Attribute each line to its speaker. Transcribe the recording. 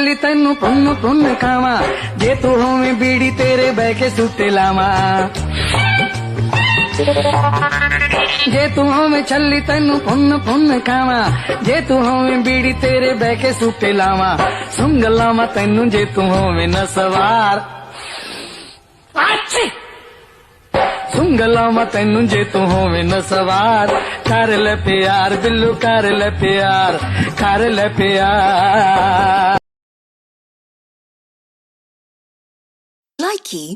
Speaker 1: ਚੱਲੀ ਤੈਨੂੰ ਪੁੰਨ ਪੁੰਨ ਖਾਵਾਂ, ਜੇ ਤੂੰ ਹੋਵੇਂ ਬੀੜੀ ਤੇਰੇ ਬਹਿ ਕੇ ਸੁੱਤੇ ਲਾਵਾਂ। ਜੇ ਤੂੰ ਹੋਵੇਂ ਛੱਲੀ ਤੈਨੂੰ ਪੁੰਨ ਪੁੰਨ ਖਾਵਾਂ, ਜੇ ਤੂੰ ਹੋਵੇਂ ਬੀੜੀ ਤੇਰੇ ਬਹਿ ਕੇ ਸੁੱਤੇ ਲਾਵਾਂ। ਸੁੰਘ ਲਾਵਾਂ ਤੈਨੂੰ ਜੇ ਤੂੰ ਹੋਵੇਂ ਨਾ ਸਵਾਰ, ਸੁੰਘ ਲਾਵਾਂ ਤੈਨੂੰ ਜੇ ਤੂੰ ਹੋਵੇਂ ਨਾ ਸਵਾਰ। ਕਰ ਲੈ ਪਿਆਰ ਬਿੱਲੂ ਕਰ ਲੈ ਪਿਆਰ, ਕਰ ਲੈ ਪਿਆਰ।
Speaker 2: Likey